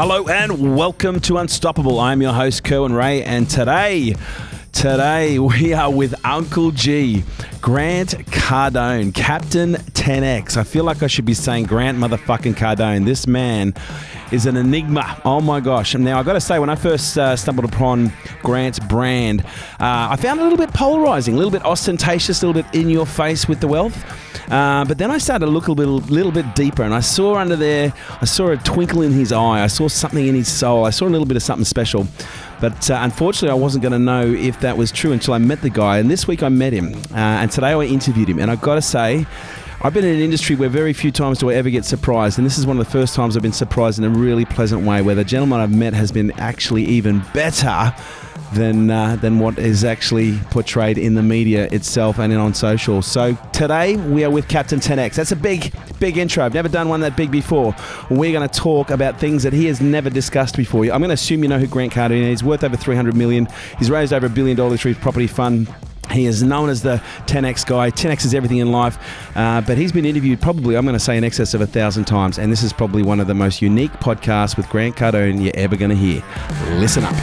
Hello and welcome to Unstoppable. I'm your host, Kerwin Ray, and today we are with Uncle G, Grant Cardone, Captain 10X. I feel like I should be saying Grant motherfucking Cardone. This man is an enigma. Oh my gosh. Now, I got to say, when I first stumbled upon Grant's brand, I found it a little bit polarizing, a little bit ostentatious, a little bit in your face with the wealth. But then I started to look a little bit deeper, and I saw under there, I saw a twinkle in his eye. I saw something in his soul. I saw a little bit of something special. But unfortunately, I wasn't going to know if that was true until I met the guy. And this week I met him, and today I interviewed him. And I've got to say, I've been in an industry where very few times do I ever get surprised. And this is one of the first times I've been surprised in a really pleasant way, where the gentleman I've met has been actually even better than what is actually portrayed in the media itself and on social. So today we are with Captain 10X. That's a big intro. I've never done one that big before. We're going to talk about things that he has never discussed before. I'm going to assume you know who Grant Cardone is. He's worth over $300 million. He's raised over $1 billion through his property fund. He is known as the 10X guy. 10X is everything in life. But he's been interviewed probably, I'm going to say, in excess of 1,000 times. And this is probably one of the most unique podcasts with Grant Cardone you're ever going to hear. Listen up.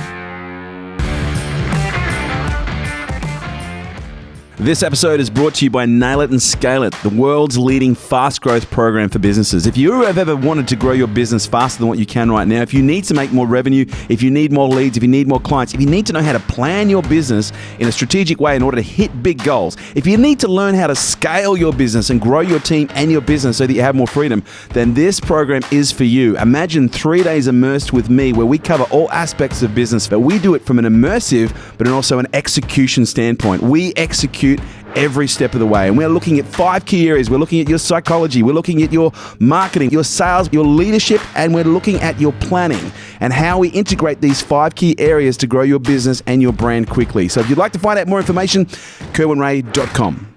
This episode is brought to you by Nail It and Scale It, the world's leading fast growth program for businesses. If you have ever wanted to grow your business faster than what you can right now, if you need to make more revenue, if you need more leads, if you need more clients, if you need to know how to plan your business in a strategic way in order to hit big goals, if you need to learn how to scale your business and grow your team and your business so that you have more freedom, then this program is for you. Imagine 3 days immersed with me where we cover all aspects of business, but we do it from an immersive but also an execution standpoint. We execute every step of the way. And we're looking at 5 key areas. We're looking at your psychology. We're looking at your marketing, your sales, your leadership, and we're looking at your planning and how we integrate these 5 key areas to grow your business and your brand quickly. So if you'd like to find out more information, kerwinray.com.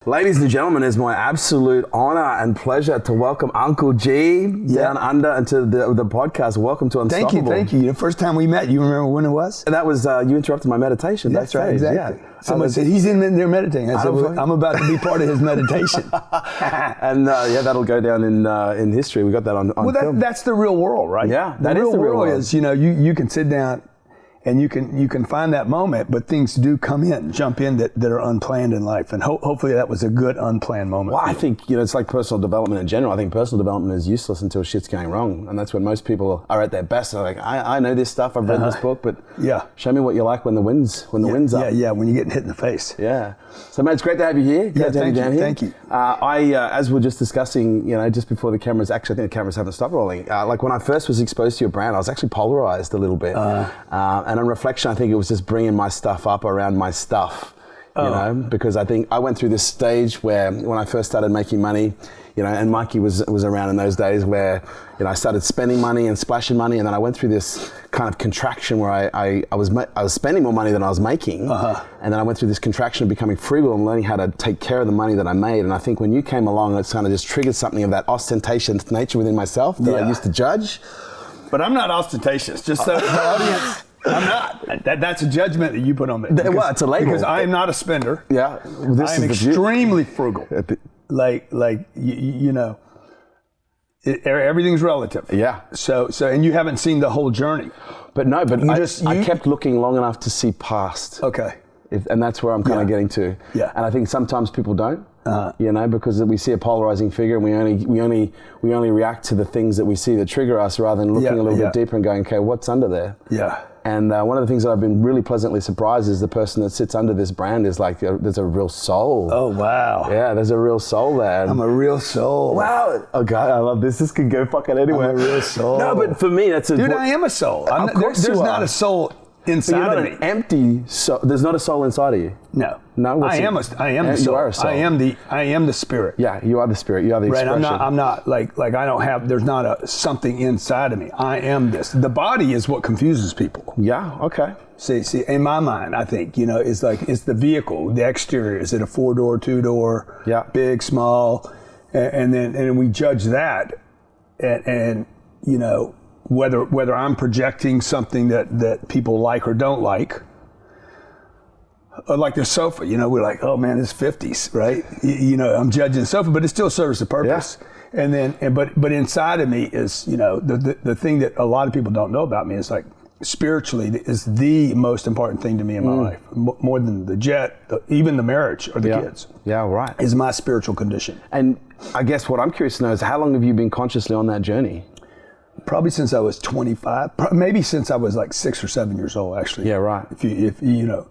Ladies and gentlemen, it's my absolute honor and pleasure to welcome Uncle G down under into the podcast. Welcome to Unstoppable. Thank you. The first time we met, you remember when it was? And that was, you interrupted my meditation. That's right, exactly. Yeah. Someone said, he's in there meditating. I said, I'm about to be part of his meditation. And that'll go down in history. We got that on film. That's the real world, right? Yeah, that is the real world. Is, you can sit down and you can find that moment, but things do jump in that are unplanned in life. And hopefully that was a good unplanned moment. Well, I think, it's like personal development in general. I think personal development is useless until shit's going wrong. And that's when most people are at their best. They're like, I know this stuff, I've read this book, but show me what you like when the wind's up. Yeah, when you're getting hit in the face. Yeah. So, mate, it's great to have you here. Thank you. As we're just discussing, just before the cameras, actually, I think the cameras haven't stopped rolling. Like when I first was exposed to your brand, I was actually polarized a little bit. And on reflection, I think it was just bringing my stuff up around my stuff, because I think I went through this stage where when I first started making money, and Mikey was around in those days where, I started spending money and splashing money, and then I went through this kind of contraction where I was spending more money than I was making, and then I went through this contraction of becoming frugal and learning how to take care of the money that I made. And I think when you came along, it's kind of just triggered something of that ostentatious nature within myself that I used to judge. But I'm not ostentatious, just so the audience. I'm not. That's a judgment that you put on me. Well, it's a label. Because I am not a spender. Yeah. I am extremely frugal. Everything's relative. Yeah. So, and you haven't seen the whole journey. But no, I kept looking long enough to see past. Okay. And that's where I'm kind of getting to. Yeah. And I think sometimes people don't. Because we see a polarizing figure and we only react to the things that we see that trigger us rather than looking a little bit deeper and going, okay, what's under there? Yeah. And one of the things that I've been really pleasantly surprised is the person that sits under this brand is like, there's a real soul. Oh, wow. Yeah, there's a real soul there. I'm a real soul. Wow. Okay, I love this. This could go fucking anywhere. I'm a real soul. No, but for me, that's Dude, I am a soul. There's not a soul inside of me. An empty soul. There's not a soul inside of you. No. I am the soul. You are a soul. I am the spirit. Yeah, you are the spirit. You are the expression. Right. I'm not like I don't have. There's not something inside of me. I am this. The body is what confuses people. Yeah. Okay. See. In my mind, I think it's the vehicle, the exterior. Is it a 4-door, 2-door? Yeah. Big, small, and then we judge that, and whether I'm projecting something that people like or don't like. Like the sofa, we're like, oh man, it's 50s, right? I'm judging the sofa, but it still serves the purpose. But inside of me is, the thing that a lot of people don't know about me is like, spiritually is the most important thing to me in my life, more than the jet, even the marriage or the kids. Yeah, right. Is my spiritual condition. And I guess what I'm curious to know is how long have you been consciously on that journey? Probably since I was 25, maybe since I was like 6 or 7 years old, actually. Yeah, right. If you know.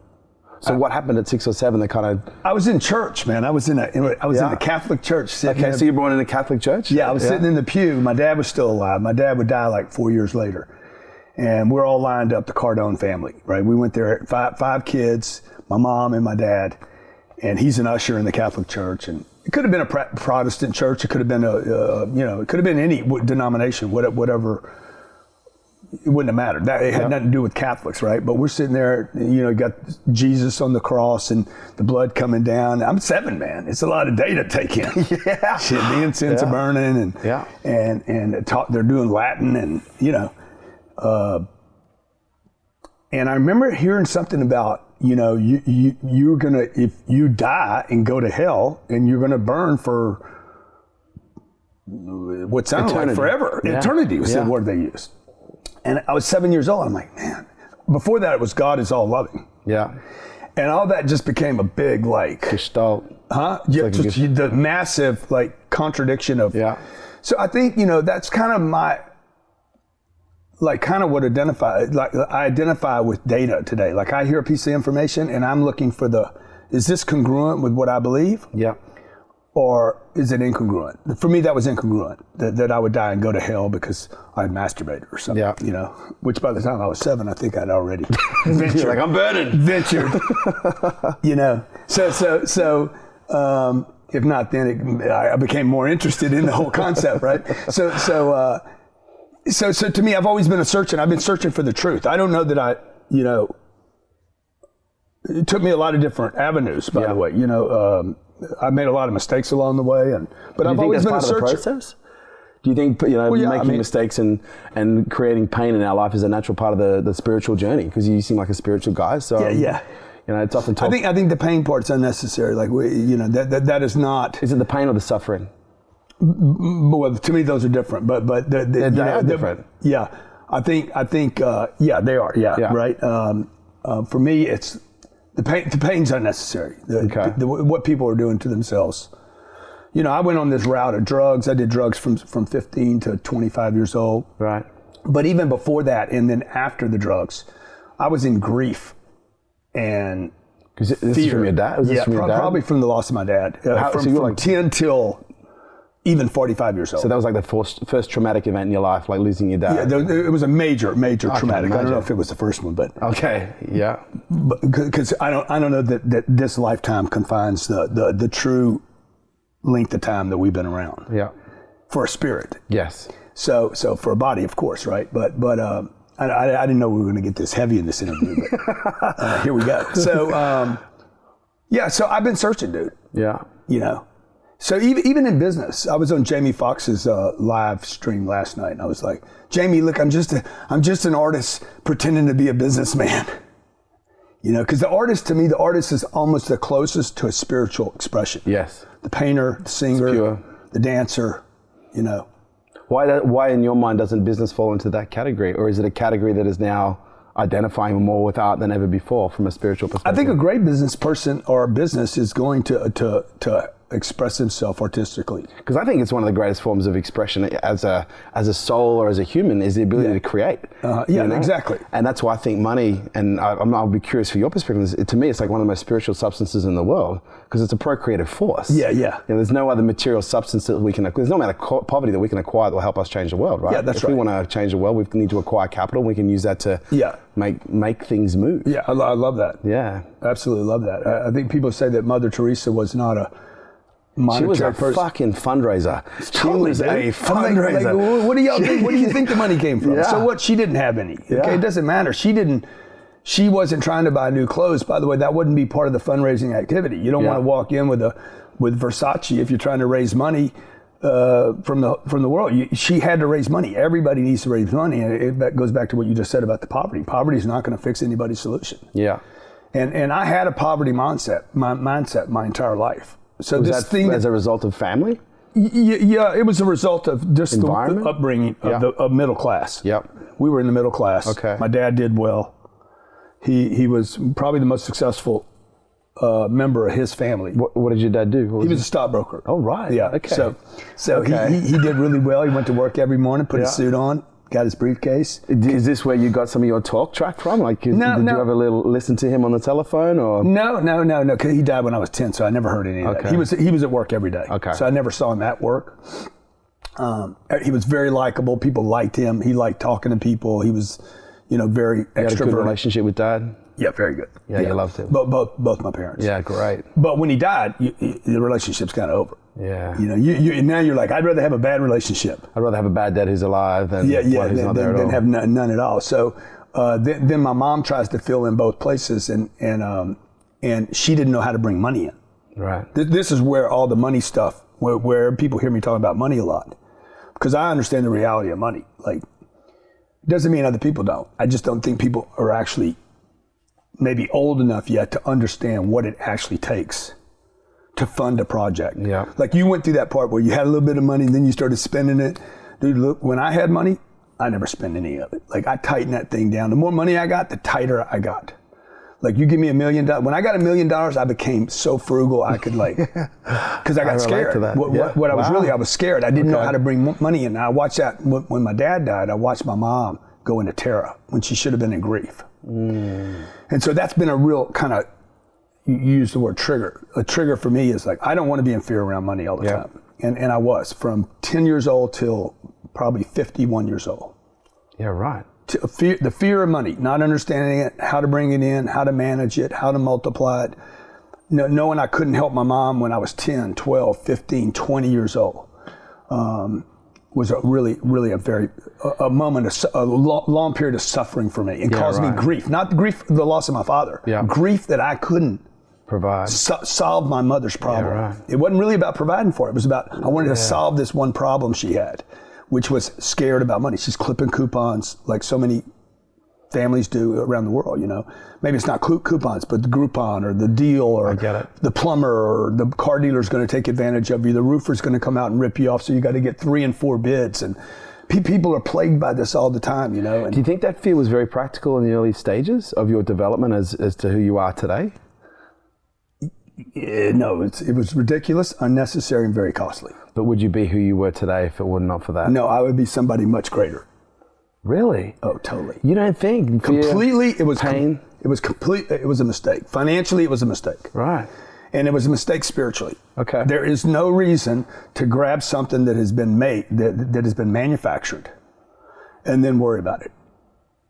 So what happened at 6 or 7 that kind of... I was in church, man. I was in a Catholic church. So you were born in a Catholic church? Yeah, I was sitting in the pew. My dad was still alive. My dad would die like 4 years later. And we're all lined up, the Cardone family, right? We went there, five kids, my mom and my dad, and he's an usher in the Catholic Church. And it could have been a Protestant church. It could have been it could have been any denomination, whatever. It wouldn't have mattered. It had nothing to do with Catholics, right? But we're sitting there, you got Jesus on the cross and the blood coming down. I'm 7, man. It's a lot of data to take in. Yeah. Shit, the incense are burning and they're doing Latin and, and I remember hearing something about, you're gonna, if you die and go to hell and you're gonna burn for what sounded like forever. Yeah. Eternity was the word they used. And I was 7 years old. I'm like, man, before that it was God is all loving. Yeah. And all that just became a big Gestalt. Huh? Yeah, like the massive contradiction of. Yeah. So I think, that's kind of my, kind of what I identify with data today. Like I hear a piece of information and I'm looking for is this congruent with what I believe? Yeah. Or is it incongruent? For me, that was incongruent, that I would die and go to hell because I'd masturbated or something, which by the time I was 7, I think I'd already ventured. You're like, I'm burning. Ventured, So, if not, then I became more interested in the whole concept, right? So to me, I've always been a searcher. I've been searching for the truth. I don't know that it took me a lot of different avenues, by the way. I made a lot of mistakes along the way, but I've always been a searcher. Process? Do you think making mistakes and creating pain in our life is a natural part of the spiritual journey? Because you seem like a spiritual guy, so it's often talked. I think the pain part's unnecessary. That is not. Is it the pain or the suffering? Well, to me, those are different. But they are different. Yeah, I think they are. Yeah. Right. For me, it's. The pain's unnecessary. What people are doing to themselves. I went on this route of drugs. I did drugs from 15 to 25 years old. Right. But even before that, and then after the drugs, I was in grief and fear. This is from your dad? Was this from your dad? Probably from the loss of my dad. From 10 till even 45 years old. So that was like the first traumatic event in your life, like losing your dad? Yeah, it was a major traumatic. I don't know if it was the first one, but... Okay, yeah. Because I don't know that this lifetime confines the true length of time that we've been around. Yeah. For a spirit. Yes. So for a body, of course, right? But I didn't know we were going to get this heavy in this interview, but here we go. So, so I've been searching, dude. Yeah. So even in business, I was on Jamie Foxx's live stream last night, and I was like, Jamie, look, I'm just an artist pretending to be a businessman. Because to me, the artist is almost the closest to a spiritual expression. Yes. The painter, the singer, the dancer, Why in your mind doesn't business fall into that category? Or is it a category that is now identifying more with art than ever before from a spiritual perspective? I think a great business person or business is going to express himself artistically. Because I think it's one of the greatest forms of expression as a soul or as a human is the ability to create. Exactly. And that's why I think money, and I'll be curious for your perspective, to me it's like one of the most spiritual substances in the world because it's a procreative force. Yeah. There's no other material substance that there's no amount of poverty that we can acquire that will help us change the world, right? Yeah, that's right. If we want to change the world, we need to acquire capital. We can use that to make things move. Yeah, I love that. Yeah. Absolutely love that. I think people say that Mother Teresa was not a She was a fucking fundraiser. She was a fundraiser. Like, what do y'all think? What do you think the money came from? Yeah. So what? She didn't have any. Okay, it doesn't matter. She wasn't trying to buy new clothes. By the way, that wouldn't be part of the fundraising activity. You don't want to walk in with Versace if you're trying to raise money from the world. She had to raise money. Everybody needs to raise money, and that goes back to what you just said about the poverty. Poverty is not going to fix anybody's solution. Yeah. And I had a poverty mindset my entire life. So was this that thing as a result of family? Yeah, it was a result of just the upbringing of the middle class. Yep. We were in the middle class. Okay. My dad did well. He was probably the most successful member of his family. What did your dad do? He was a stockbroker. Oh, right. Yeah. Okay. So he did really well. He went to work every morning, put his suit on, got his briefcase. Is this where you got some of your talk track from? Like, did you ever listen to him on the telephone, or? No. Because he died when I was 10, so I never heard any of that. He was at work every day. Okay. So I never saw him at work. He was very likable. People liked him. He liked talking to people. He was, very extroverted. You had a good relationship with Dad? Yeah, very good. Yeah, you loved him. Both my parents. Yeah, great. But when he died, the relationship's kind of over. Yeah. Now you're like, I'd rather have a bad relationship. I'd rather have a bad dad who's alive than one who's not there at all. Than have none at all. So then my mom tries to fill in both places, and she didn't know how to bring money in. Right. This is where all the money stuff, where people hear me talking about money a lot, because I understand the reality of money. Like, it doesn't mean other people don't. I just don't think people are actually maybe old enough yet to understand what it actually takes to fund a project. Yeah. Like, you went through that part where you had a little bit of money and then you started spending it. Dude, look, when I had money, I never spent any of it. Like, I tightened that thing down. The more money I got, the tighter I got. Like, you give me $1 million. When I got $1 million, I became so frugal I could because I got scared. To that. I was scared. I didn't know how to bring money in. And I watched that when my dad died. I watched my mom go into terror when she should have been in grief. And so that's been a real kind of, you use the word trigger. A trigger for me is like, I don't want to be in fear around money all the time. And I was from 10 years old till probably 51 years old. Yeah, right. The fear of money, not understanding it, how to bring it in, how to manage it, how to multiply it. Knowing I couldn't help my mom when I was 10, 12, 15, 20 years old was a really a moment, a long period of suffering for me, and caused me grief. Not grief for the loss of my father, grief that I couldn't provide, solve my mother's problem. Yeah, right. It wasn't really about providing for her. It was about, I wanted to solve this one problem she had, which was scared about money. She's clipping coupons like so many families do around the world, Maybe it's not coupons, but the Groupon or the deal, or the plumber or the car dealer's going to take advantage of you. The roofer's going to come out and rip you off, so you got to get 3 and 4 bids. And people are plagued by this all the time, And do you think that fear was very practical in the early stages of your development as to who you are today? No, it was ridiculous, unnecessary, and very costly. But would you be who you were today if it were not for that? No, I would be somebody much greater. Really? Oh, totally. You don't think? Completely, it was pain. It was a mistake. Financially, it was a mistake. Right. And it was a mistake spiritually. Okay. There is no reason to grab something that has been made, that has been manufactured, and then worry about it.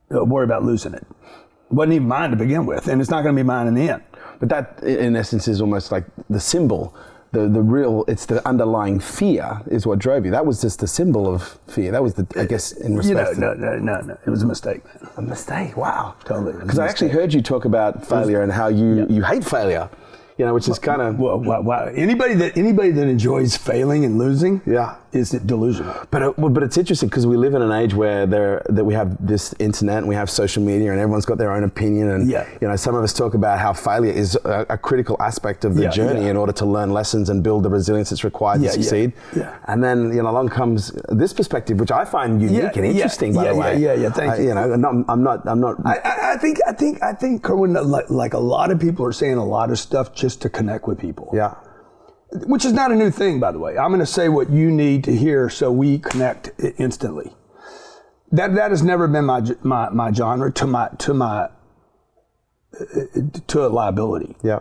Worry about losing it. It wasn't even mine to begin with, and it's not going to be mine in the end. But that, in essence, is almost like the symbol. The real, it's the underlying fear is what drove you. That was just the symbol of fear. That was I guess, in respect No. It was a mistake, man. A mistake? Wow. Totally. Because I actually heard you talk about failure and how you hate failure. Which is kind of... Well, anybody that enjoys failing and losing is delusional. But it's interesting because we live in an age where that we have this internet and we have social media and everyone's got their own opinion, and some of us talk about how failure is a critical aspect of the journey in order to learn lessons and build the resilience that's required to succeed. And then along comes this perspective, which I find unique and interesting, by the way. Thank you. I'm not. I think Kerwin, like a lot of people are saying a lot of stuff just to connect with people. Yeah. Which is not a new thing, by the way. I'm going to say what you need to hear so we connect instantly. That has never been my genre to a liability. Yeah.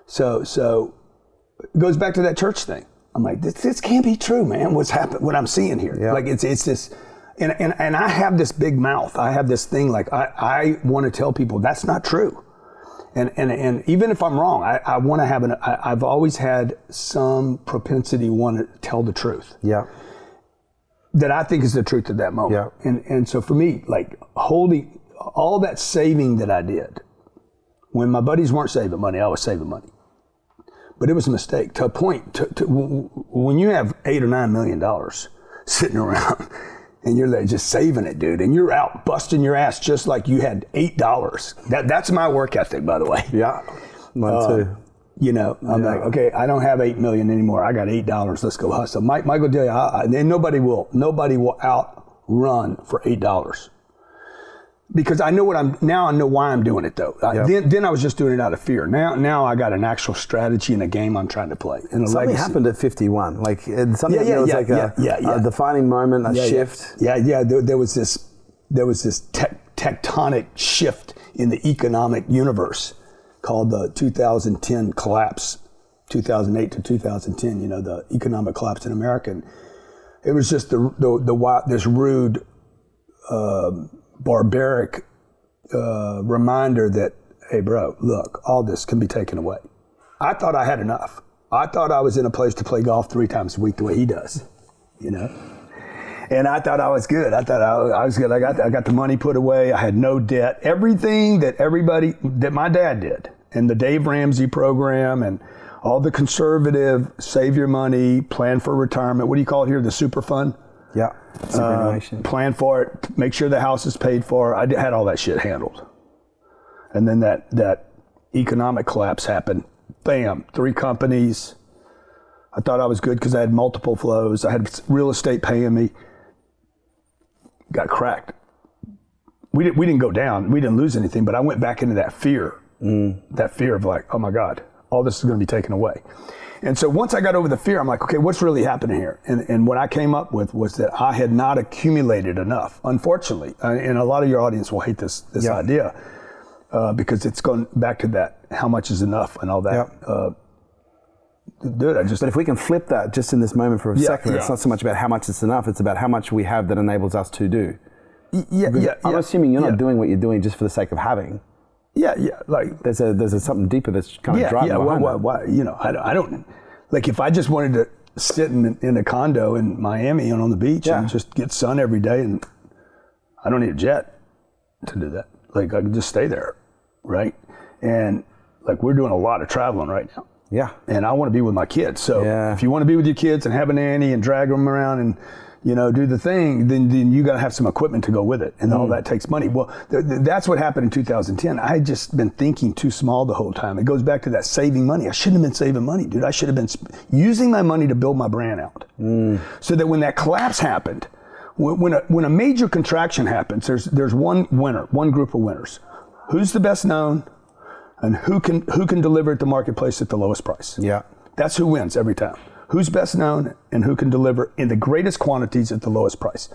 So it goes back to that church thing. I'm like, this can't be true, man. What's happened? What I'm seeing here. Yeah. Like it's this, and I have this big mouth. I have this thing like I want to tell people that's not true. And even if I'm wrong, I want to have I've always had some propensity to want to tell the truth. Yeah. That I think is the truth at that moment. Yeah. And so for me, like holding all that saving that I did, when my buddies weren't saving money, I was saving money. But it was a mistake to a point. When you have $8 or $9 million sitting around, and you're there just saving it, dude, and you're out busting your ass just like you had $8. That's my work ethic, by the way. Yeah, mine too. You know, I'm like, okay, I don't have $8 million anymore. I got $8. Let's go hustle. Mike will tell you, and nobody will outrun for $8. Because I know I know why I'm doing it though. Then I was just doing it out of fear. Now I got an actual strategy and a game I'm trying to play. And something happened at 51. Like something that was like a defining moment, a shift. There was this tectonic shift in the economic universe called the 2010 collapse, 2008 to 2010. You know, the economic collapse in America. And it was just this rude, barbaric reminder that, hey, bro, look, all this can be taken away. I thought I had enough. I thought I was in a place to play golf 3 times a week the way he does, you know. And I thought I was good. I thought I was good. I got the money put away. I had no debt. Everything that my dad did, and the Dave Ramsey program, and all the conservative save your money, plan for retirement. What do you call it here? The super fund. Yeah. Superannuation. Plan for it. Make sure the house is paid for. I had all that shit handled. And then that economic collapse happened. Bam. 3 companies. I thought I was good because I had multiple flows. I had real estate paying me. Got cracked. We didn't go down. We didn't lose anything, but I went back into that fear. That fear of like, oh my God, all this is going to be taken away. And so once I got over the fear, I'm like, okay, what's really happening here? And what I came up with was that I had not accumulated enough, unfortunately. And a lot of your audience will hate this idea because it's going back to that, how much is enough and all that. Dude, but if we can flip that just in this moment for a second, it's not so much about how much it's enough, it's about how much we have that enables us to do. I'm assuming you're not doing what you're doing just for the sake of having. Like there's something deeper that's kind of driving behind why, you know, I don't, like if I just wanted to sit in a condo in Miami and on the beach and just get sun every day, and I don't need a jet to do that. Like I can just stay there, right? And like we're doing a lot of traveling right now. Yeah. And I want to be with my kids. So if you want to be with your kids and have a nanny and drag them around and, you know, do the thing, then you got to have some equipment to go with it. And all that takes money. Well, that's what happened in 2010. I had just been thinking too small the whole time. It goes back to that saving money. I shouldn't have been saving money, dude. I should have been using my money to build my brand out. So that when that collapse happened, when a major contraction happens, there's one winner, one group of winners. Who's the best known? And who can deliver at the marketplace at the lowest price? Yeah. That's who wins every time. Who's best known and who can deliver in the greatest quantities at the lowest price.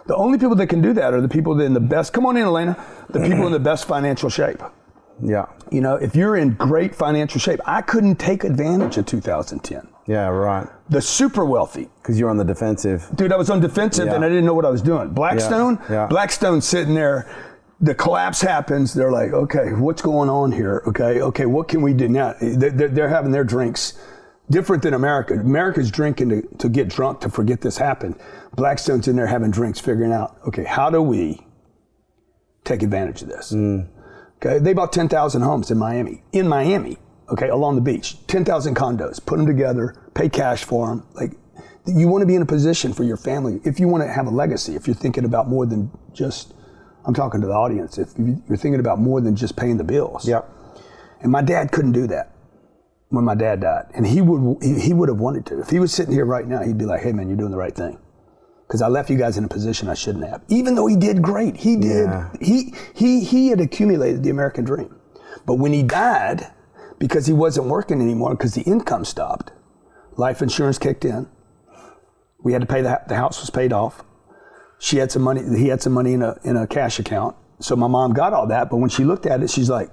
The only people that can do that are the people that in the best, come on in, Elena, the people in the best financial shape. Yeah. You know, if you're in great financial shape, I couldn't take advantage of 2010. Yeah, right. The super wealthy. Because you're on the defensive. Dude, I was on defensive and I didn't know what I was doing. Blackstone's sitting there. The collapse happens. They're like, okay, what's going on here? Okay, what can we do now? They're having their drinks. Different than America. America's drinking to get drunk to forget this happened. Blackstone's in there having drinks, figuring out, okay, how do we take advantage of this? Okay, they bought 10,000 homes in Miami, okay, along the beach. 10,000 condos, put them together, pay cash for them. Like, you want to be in a position for your family. If you want to have a legacy, if you're thinking about more than just, I'm talking to the audience, if you're thinking about more than just paying the bills. Yep. And my dad couldn't do that when my dad died. And he would have wanted to. If he was sitting here right now, he'd be like, hey man, you're doing the right thing. Because I left you guys in a position I shouldn't have. Even though he did great. He did. Yeah. He had accumulated the American dream. But when he died, because he wasn't working anymore, because the income stopped, life insurance kicked in. We had to pay the house was paid off. She had some money, he had some money in a cash account. So my mom got all that, but when she looked at it, she's like,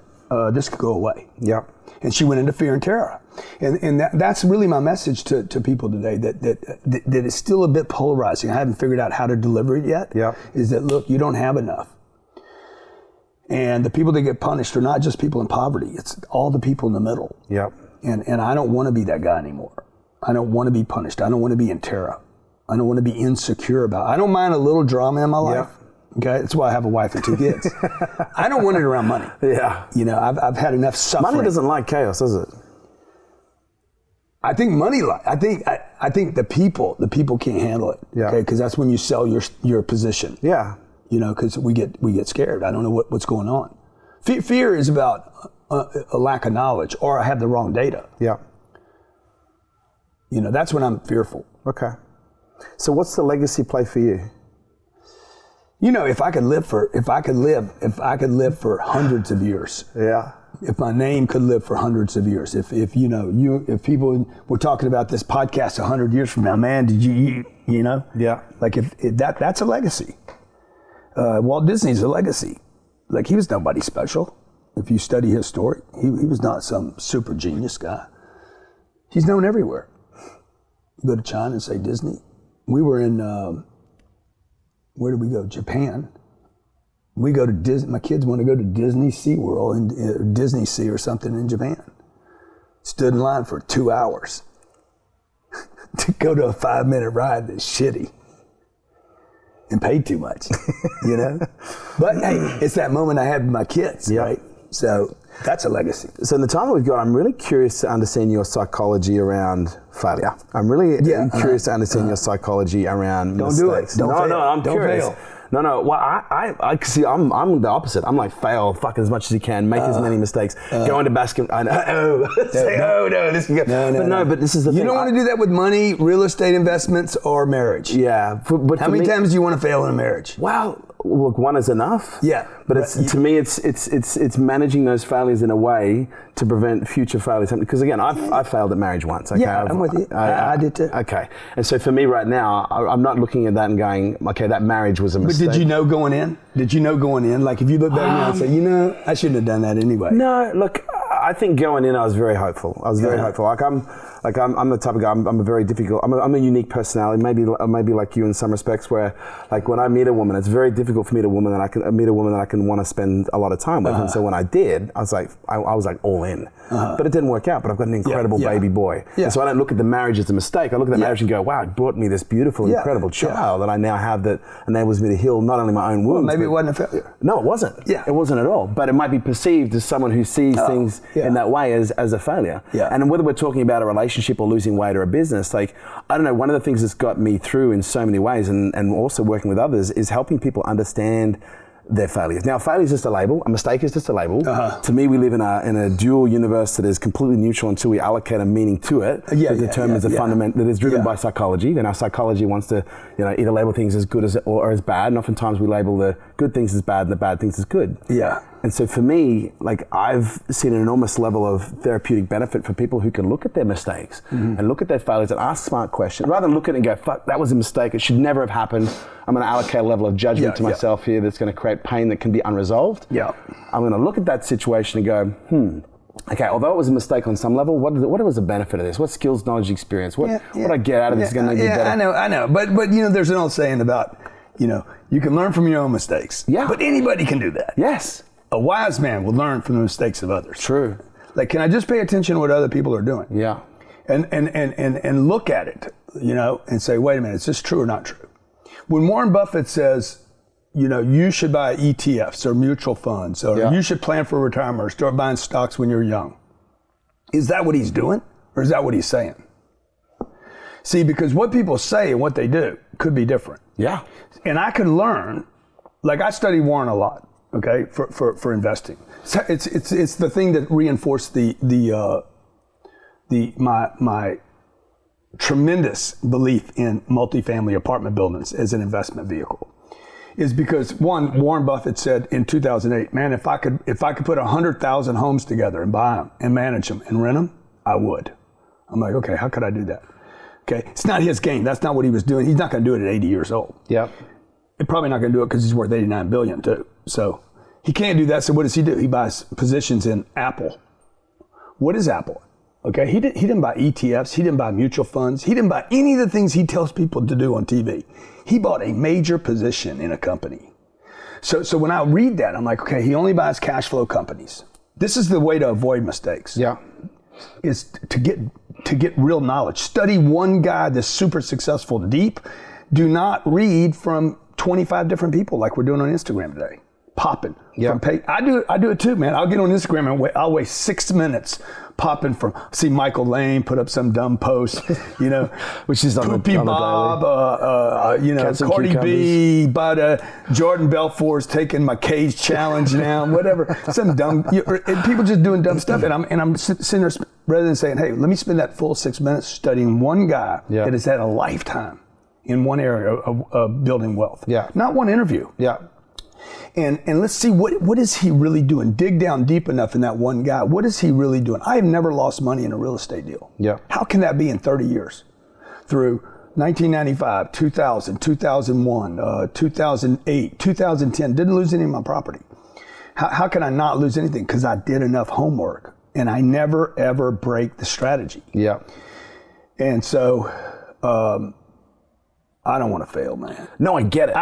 this could go away. Yeah. And she went into fear and terror. And that's really my message to people today, that is still a bit polarizing. I haven't figured out how to deliver it yet. Yeah. Is that, look, you don't have enough. And the people that get punished are not just people in poverty, it's all the people in the middle. Yeah. And I don't want to be that guy anymore. I don't want to be punished. I don't want to be in terror. I don't want to be insecure about it. I don't mind a little drama in my life. Yeah. Okay, that's why I have a wife and 2 kids. I don't want it around money. Yeah. You know, I've had enough suffering. Money doesn't like chaos, does it? I think money, I think the people can't handle it. Yeah. Okay, because that's when you sell your position. Yeah. You know, because we get scared. I don't know what's going on. Fear is about a lack of knowledge, or I have the wrong data. Yeah. You know, that's when I'm fearful. Okay. So what's the legacy play for you? You know, if I could live for hundreds of years. Yeah. If my name could live for hundreds of years, if people were talking about this podcast 100 years from now, man, did you know? Yeah. Like if that's a legacy. Walt Disney's a legacy. Like he was nobody special. If you study his story, he was not some super genius guy. He's known everywhere. You go to China and say Disney. We were in, where did we go? Japan. We go to Disney. My kids want to go to Disney SeaWorld and Disney Sea or something in Japan. Stood in line for 2 hours to go to a 5-minute ride that's shitty and paid too much, you know? But hey, it's that moment I had with my kids, right? So that's a legacy. So in the time that we've got, I'm really curious to understand your psychology around failure. I'm really curious to understand your psychology around mistakes. Don't fail. No, I'm Don't curious. fail. No. Well, I see. I'm the opposite. I'm like fail, fuck as much as you can, make as many mistakes, go into basketball. I know. This can go. But this is the thing. You don't want to do that with money, real estate investments, or marriage. Yeah. But how many times do you want to fail in a marriage? Wow. Look, one is enough. Yeah. But to me, it's managing those failures in a way to prevent future failures. Because again, I failed at marriage once. Okay? Yeah, I'm with you. I did too. Okay. And so for me right now, I'm not looking at that and going, okay, that marriage was a mistake. But did you know going in? Like if you look back now and say, you know, I shouldn't have done that anyway. No, look, I think going in, I was very hopeful. Like I'm the type of guy. I'm a very difficult. I'm a unique personality. Maybe like you in some respects, where like when I meet a woman, it's very difficult for me to meet a woman that I can want to spend a lot of time with. And so when I did, I was like all in. But it didn't work out. But I've got an incredible baby boy. Yeah. And so I don't look at the marriage as a mistake. I look at the marriage and go, wow, it brought me this beautiful, incredible child that I now have that enables me to heal not only my own wounds. Well, maybe it wasn't a failure. No, it wasn't. Yeah. It wasn't at all. But it might be perceived as someone who sees things in that way as a failure. Yeah. And whether we're talking about a relationship or losing weight or a business, like, I don't know, one of the things that's got me through in so many ways and also working with others is helping people understand their failures. Now, failure is just a label. A mistake is just a label. To me, we live in a dual universe that is completely neutral until we allocate a meaning to it that determines the fundament that is driven by psychology. And our psychology wants to, either label things as good or as bad. And oftentimes we label the good things as bad and the bad things as good. Yeah. And so for me, like, I've seen an enormous level of therapeutic benefit for people who can look at their mistakes and look at their failures and ask smart questions rather than look at it and go, fuck, that was a mistake. It should never have happened. I'm going to allocate a level of judgment to myself here that's going to create pain that can be unresolved. Yeah. I'm going to look at that situation and go, okay, although it was a mistake on some level, what was the benefit of this? What skills, knowledge, experience? What I get out of this is going to make me better? I know. But there's an old saying about, you can learn from your own mistakes. Yeah. But anybody can do that. Yes. A wise man will learn from the mistakes of others. True. Like, can I just pay attention to what other people are doing? Yeah. And look at it, and say, wait a minute, is this true or not true? When Warren Buffett says, you should buy ETFs or mutual funds, or you should plan for retirement or start buying stocks when you're young, is that what he's doing, or is that what he's saying? See, because what people say and what they do could be different. Yeah. And I can learn, like, I study Warren a lot. Okay, for investing, so it's the thing that reinforced my tremendous belief in multifamily apartment buildings as an investment vehicle, is because Warren Buffett said in 2008, man, if I could put 100,000 homes together and buy them and manage them and rent them, I would. I'm like, okay, how could I do that? Okay, it's not his game. That's not what he was doing. He's not going to do it at 80 years old. Yep. He's probably not going to do it because he's worth $89 billion too. So he can't do that. So what does he do? He buys positions in Apple. What is Apple? Okay, he didn't buy ETFs. He didn't buy mutual funds. He didn't buy any of the things he tells people to do on TV. He bought a major position in a company. So when I read that, I'm like, okay, he only buys cash flow companies. This is the way to avoid mistakes. Yeah, is to get real knowledge. Study one guy that's super successful deep. Do not read from 25 different people like we're doing on Instagram today. popping. I do it too, man. I'll get on Instagram and I'll waste 6 minutes popping from, see Michael Lane put up some dumb post, you know, which is on Poopy the Bob, you know, Cardi B, but Jordan Belfort's taking my cage challenge now, whatever, some dumb, and people just doing dumb stuff, and I'm sitting there, rather than saying, hey, let me spend that full 6 minutes studying one guy that has had a lifetime in one area of building wealth. Yeah. Not one interview. Yeah. And let's see, what is he really doing? Dig down deep enough in that one guy. What is he really doing? I have never lost money in a real estate deal. Yeah. How can that be in 30 years? Through 1995, 2000, 2001, 2008, 2010, didn't lose any of my property. How can I not lose anything? Because I did enough homework and I never ever break the strategy. Yeah. And so, I don't want to fail, man. No, I get it.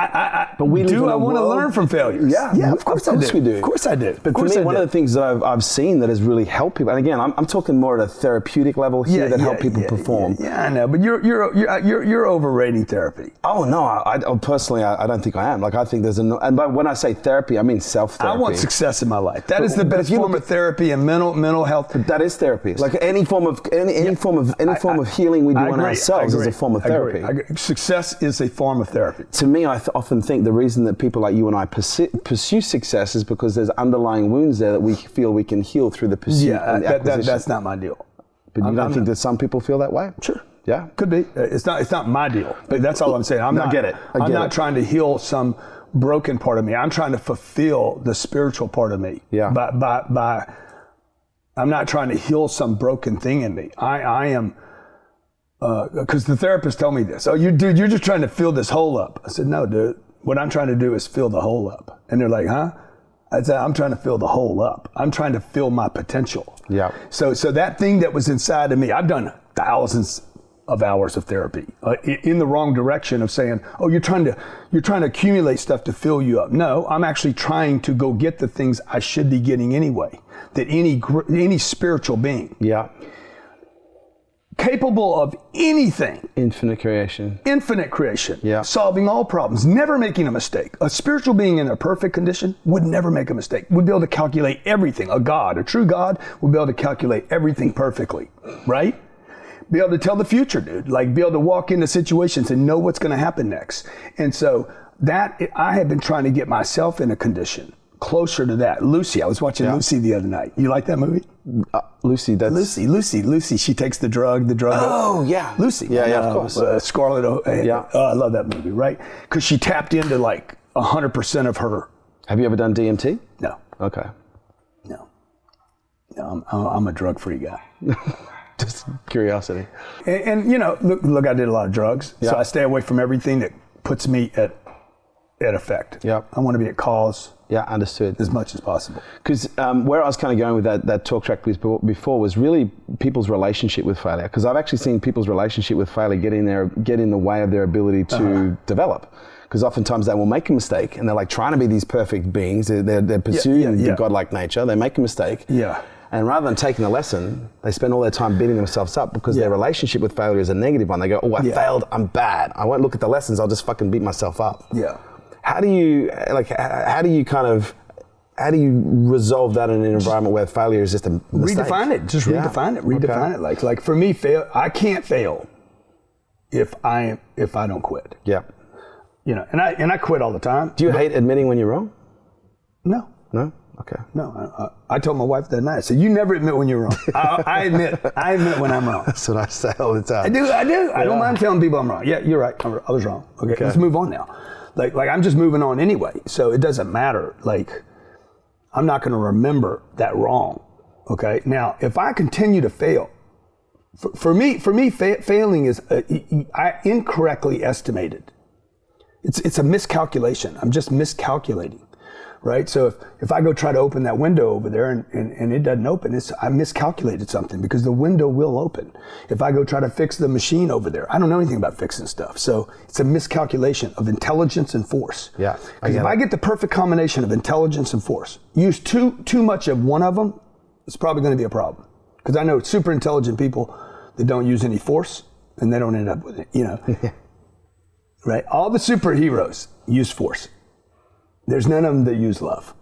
But we do. I want to learn from failures. Yeah, of course we do. Of course I do. But for me, one of the things that I've seen that has really helped people, and again, I'm talking more at a therapeutic level here that help people perform. Yeah, I know. But you're overrating therapy. Oh no, I personally, I don't think I am. Like I think there's and when I say therapy, I mean self-therapy. I want success in my life. That is the best form of therapy and mental health. But that is therapy. Like any form of healing we do on ourselves is a form of therapy. I agree. Success is a form of therapy. To me, I often think the reason that people like you and I pursue success is because there's underlying wounds there that we feel we can heal through the pursuit and the acquisition. That's not my deal. But you don't think that some people feel that way? Sure. Yeah. Could be. It's not my deal. But that's all I'm saying. I'm not trying to heal some broken part of me. I'm trying to fulfill the spiritual part of me. Yeah. By I'm not trying to heal some broken thing in me. I am. Because the therapist told me this. Oh, you're just trying to fill this hole up. I said, no, dude. What I'm trying to do is fill the hole up. And they're like, huh? I said, I'm trying to fill the hole up. I'm trying to fill my potential. Yeah. So that thing that was inside of me, I've done thousands of hours of therapy in the wrong direction of saying, oh, you're trying to accumulate stuff to fill you up. No, I'm actually trying to go get the things I should be getting anyway. That any spiritual being. Yeah. Capable of anything. Infinite creation. Yeah. Solving all problems, never making a mistake. A spiritual being in a perfect condition would never make a mistake. Would be able to calculate everything. A true God, would be able to calculate everything perfectly, right? Be able to tell the future, dude. Like be able to walk into situations and know what's going to happen next. And so I have been trying to get myself in a condition closer to that. Lucy, I was watching Lucy the other night. You like that movie? Lucy. She takes the drug. Oh, yeah. Lucy. Yeah, of course. Scarlett. I love that movie, right? Because she tapped into like 100% of her. Have you ever done DMT? No. Okay. No, I'm a drug-free guy. Just curiosity. And you know, look, I did a lot of drugs, so I stay away from everything that puts me at effect. Yeah. I want to be at cause. Yeah, understood. As much as possible. Because where I was kind of going with that talk track before was really people's relationship with failure. Because I've actually seen people's relationship with failure get in the way of their ability to develop. Because oftentimes they will make a mistake and they're like trying to be these perfect beings. They're pursuing the godlike nature. They make a mistake. Yeah. And rather than taking the lesson, they spend all their time beating themselves up because their relationship with failure is a negative one. They go, oh, I failed, I'm bad. I won't look at the lessons, I'll just fucking beat myself up. Yeah. How do you resolve that in an environment where failure is just a mistake? Redefine it. Just redefine it. Like for me, I can't fail if I don't quit. Yeah. You know, and I quit all the time. Do you hate admitting when you're wrong? No. No? Okay. No. I told my wife that night. I said, you never admit when you're wrong. I admit when I'm wrong. That's what I say all the time. I do. I don't mind telling people I'm wrong. Yeah, you're right. I was wrong. Okay. Let's move on now. Like I'm just moving on anyway, so it doesn't matter. Like, I'm not going to remember that wrong. Okay. Now, if I continue to fail, for me, failing is I incorrectly estimated. It's a miscalculation. I'm just miscalculating, right? So if I go try to open that window over there and it doesn't open, I miscalculated something because the window will open. If I go try to fix the machine over there, I don't know anything about fixing stuff. So it's a miscalculation of intelligence and force. Yeah. Because if I get the perfect combination of intelligence and force, use too much of one of them, it's probably going to be a problem. Because I know super intelligent people that don't use any force and they don't end up with it, you know. Right? All the superheroes use force. There's none of them that use love.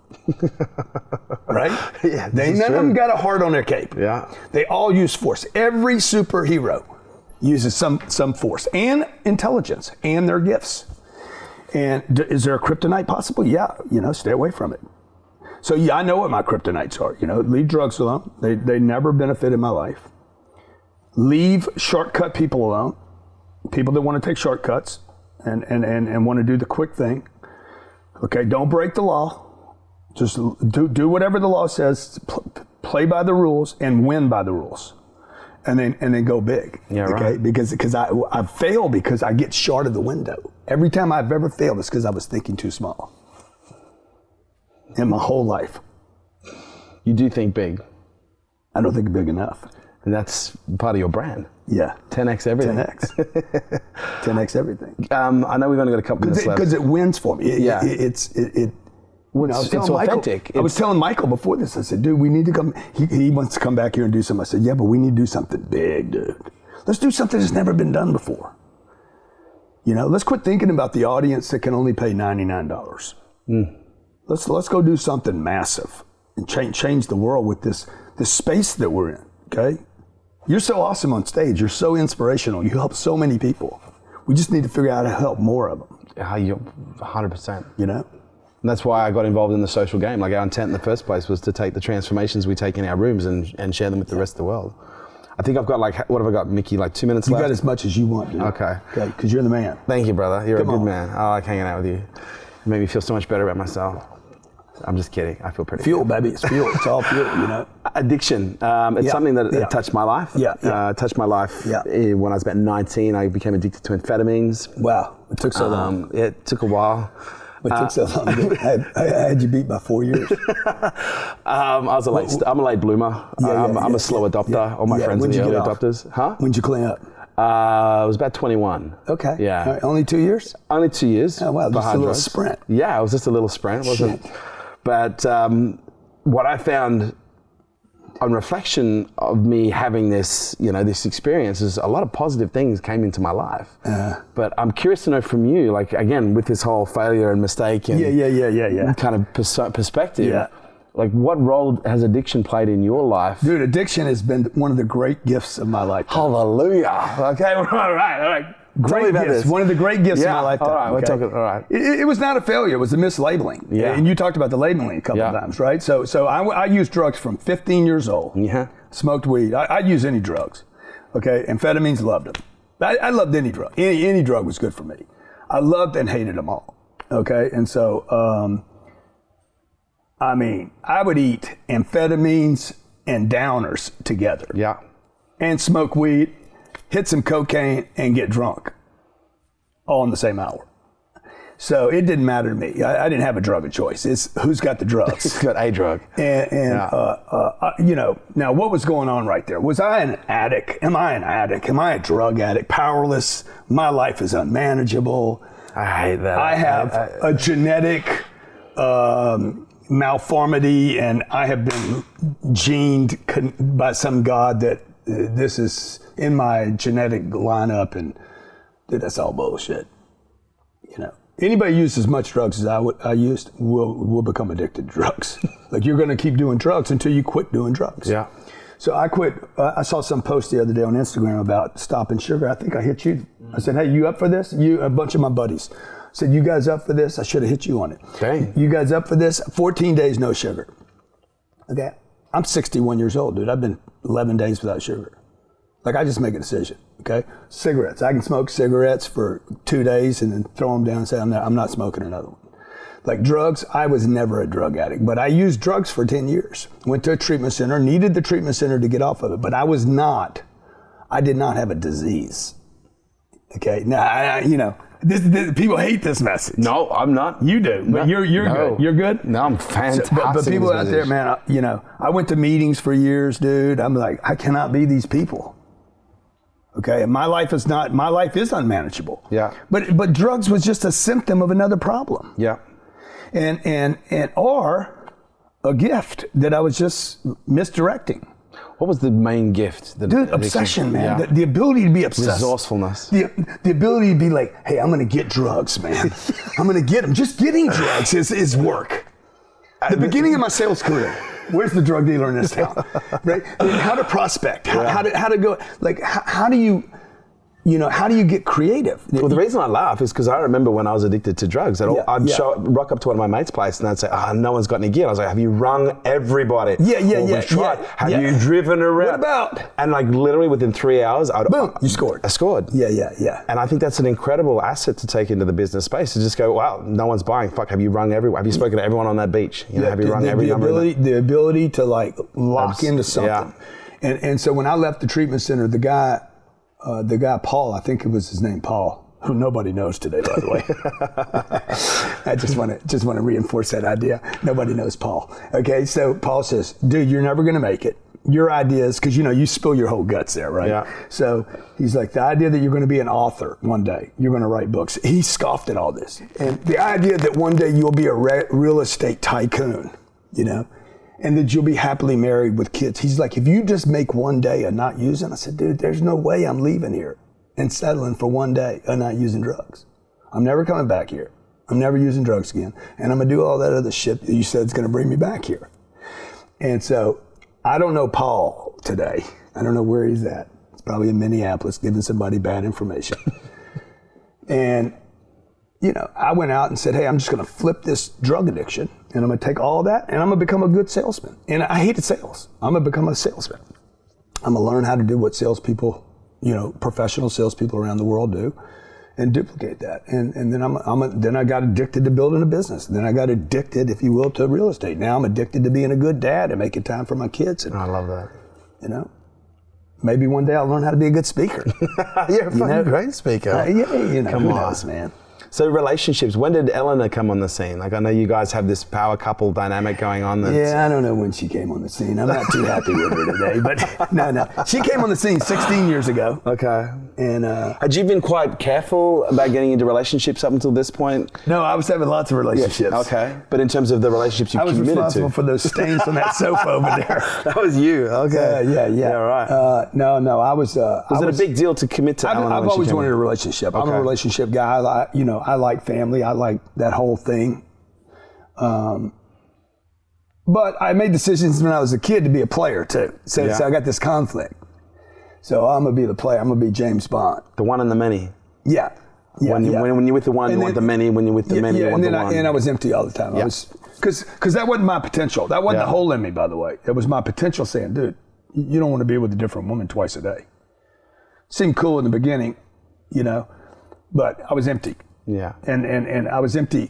Right? Yeah, None of them got a heart on their cape. Yeah. They all use force. Every superhero uses some force and intelligence and their gifts. And is there a kryptonite possible? Yeah, stay away from it. So yeah, I know what my kryptonites are. Leave drugs alone. They never benefited my life. Leave shortcut people alone. People that want to take shortcuts and want to do the quick thing. Okay, don't break the law. Just do whatever the law says. Play by the rules and win by the rules, and then go big. Yeah, okay? right. Because I fail because I get short of the window. Every time I've ever failed, it's because I was thinking too small. In my whole life. You do think big. I don't think big enough. And that's part of your brand. Yeah. 10x everything. 10x. 10x everything. I know we've only got a couple minutes left. Because it wins for me. It's authentic. I was telling Michael before this, I said, dude, we need to come. He wants to come back here and do something. I said, yeah, but we need to do something big, dude. Let's do something that's never been done before. Let's quit thinking about the audience that can only pay $99. Let's go do something massive and change the world with this space that we're in, okay? You're so awesome on stage. You're so inspirational. You help so many people. We just need to figure out how to help more of them. You're 100%. And that's why I got involved in the social game. Like, our intent in the first place was to take the transformations we take in our rooms and share them with the rest of the world. I think I've got what have I got, Mickey, 2 minutes left? You got as much as you want, dude. Okay. Because you're the man. Thank you, brother. You're a good man. man. I like hanging out with you. You made me feel so much better about myself. I'm just kidding. I feel pretty fuel, good. Baby. It's fuel. It's all fuel, Addiction. It's something that touched my life. Touched my life. When I was about 19, I became addicted to amphetamines. Wow. It took so long. It took a while. It took so long. I had you beat by 4 years. I'm a late bloomer. I'm a slow adopter. All my friends are the early adopters. Huh? When'd you clean up? I was about 21. Okay. Yeah. Right. Only 2 years? Only 2 years. Oh, wow. Just a little sprint. Yeah, it was just a little sprint. It wasn't. But what I found on reflection of me having this, this experience is a lot of positive things came into my life. But I'm curious to know from you, again, with this whole failure and mistake and kind of perspective, what role has addiction played in your life? Dude, addiction has been one of the great gifts of my life. Hallelujah. Okay, all right. Great gifts. One of the great gifts of my lifetime. All right, we're talking. All right. It was not a failure. It was a mislabeling. Yeah. And you talked about the labeling a couple of times, right? So I used drugs from 15 years old. Yeah. Smoked weed. I'd use any drugs. Okay. Amphetamines, loved them. I loved any drug. Any drug was good for me. I loved and hated them all. Okay. And so, I would eat amphetamines and downers together. Yeah. And smoke weed, hit some cocaine, and get drunk all in the same hour. So it didn't matter to me. I didn't have a drug of choice. It's who's got the drugs. Who's got a drug. Now what was going on right there? Was I an addict? Am I an addict? Am I a drug addict? Powerless? My life is unmanageable. I hate that. I have a genetic malformity, and I have been gened by some god that this is in my genetic lineup, and dude, that's all bullshit. Anybody used as much drugs as I used will become addicted to drugs. You're going to keep doing drugs until you quit doing drugs. Yeah. So I quit. I saw some post the other day on Instagram about stopping sugar. I think I hit you. I said, hey, you up for this? A bunch of my buddies said, you guys up for this? I should have hit you on it. Dang. You guys up for this? 14 days, no sugar. Okay. I'm 61 years old, dude. I've been 11 days without sugar. I just make a decision, okay? Cigarettes. I can smoke cigarettes for 2 days and then throw them down and say, I'm not smoking another one. Drugs, I was never a drug addict, but I used drugs for 10 years. Went to a treatment center, needed the treatment center to get off of it, but I did not have a disease. Okay, now, this, people hate this message. No, I'm not. You do, but you're good. You're good? No, I'm fantastic. But people out there, man, I went to meetings for years, dude. I'm like, I cannot be these people. Okay, my life is unmanageable. Yeah. But drugs was just a symptom of another problem. Yeah. And or a gift that I was just misdirecting. What was the main gift? Dude, obsession, man. Yeah. The ability to be obsessed. Resourcefulness. The ability to be like, hey, I'm going to get drugs, man. I'm going to get them. Just getting drugs is work. The beginning of my sales career, where's the drug dealer in this town? Right? I mean, how to prospect, how to go, like, how do you get creative? Well, the reason I laugh is because I remember when I was addicted to drugs, I'd rock up to one of my mates' place and they'd say, no one's got any gear. I was like, have you rung everybody? We've tried. Have you driven around? What about? And like literally within 3 hours, boom, you scored. I scored. Yeah. And I think that's an incredible asset to take into the business space, to just go, wow, no one's buying. Fuck, have you rung everyone? Have you spoken to everyone on that beach? Have you rung every number? The ability to like lock into something. Yeah. And so when I left the treatment center, the guy Paul, I think it was his name, Paul, who nobody knows today, by the way. I just want to reinforce that idea. Nobody knows Paul. Okay, so Paul says, dude, you're never going to make it. Your ideas, because you spill your whole guts there, right? Yeah. So he's like, the idea that you're going to be an author one day, you're going to write books. He scoffed at all this. And the idea that one day you'll be a real estate tycoon, and that you'll be happily married with kids. He's like, if you just make one day of not using, I said, dude, there's no way I'm leaving here and settling for one day of not using drugs. I'm never coming back here. I'm never using drugs again. And I'm going to do all that other shit that you said is going to bring me back here. And so I don't know Paul today. I don't know where he's at. He's probably in Minneapolis giving somebody bad information. And I went out and said, hey, I'm just going to flip this drug addiction and I'm going to take all of that and I'm going to become a good salesman. And I hated sales. I'm going to become a salesman. I'm going to learn how to do what salespeople, professional salespeople around the world do and duplicate that. And then then I got addicted to building a business. Then I got addicted, if you will, to real estate. Now I'm addicted to being a good dad and making time for my kids. And, I love that. Maybe one day I'll learn how to be a good speaker. You're a fucking great speaker. Come on, knows, man. So relationships, when did Eleanor come on the scene? Like I know you guys have this power couple dynamic going on. I don't know when she came on the scene. I'm not too happy with her today, but no. She came on the scene 16 years ago. Okay. And had you been quite careful about getting into relationships up until this point? No, I was having lots of relationships. Yeah. Okay. But in terms of the relationships you committed to? I was responsible for those stains on that sofa over there. That was you. Okay. Yeah, right. No, I was... was it a big deal to commit to Eleanor? I've always wanted a relationship. Okay. I'm a relationship guy. I like family. I like that whole thing. But I made decisions when I was a kid to be a player too. So I got this conflict. So I'm going to be the player. I'm going to be James Bond. The one and the many. Yeah. When you're with the one, you want the many. When you're with the many, you want the one. And I was empty all the time. I was, because that wasn't my potential. That wasn't the hole in me, by the way. It was my potential saying, dude, you don't want to be with a different woman twice a day. Seemed cool in the beginning, but I was empty. Yeah. And I was empty,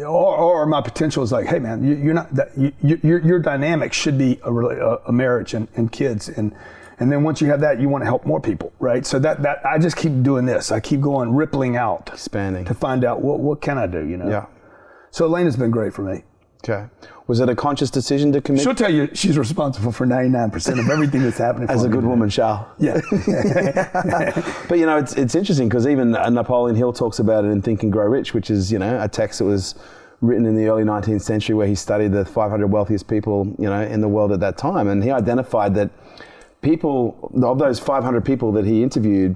or my potential is like, hey man, you're not that. Your dynamic should be a marriage and kids, and then once you have that, you want to help more people, right? So that I just keep doing this. I keep going rippling out, expanding to find out what can I do, Yeah. So Elena's been great for me. Okay. Was it a conscious decision to commit? She'll tell you she's responsible for 99% of everything that's happening. As a good woman shall. Yeah. But it's interesting because even Napoleon Hill talks about it in Think and Grow Rich, which is, a text that was written in the early 19th century where he studied the 500 wealthiest people, in the world at that time. And he identified that people, of those 500 people that he interviewed,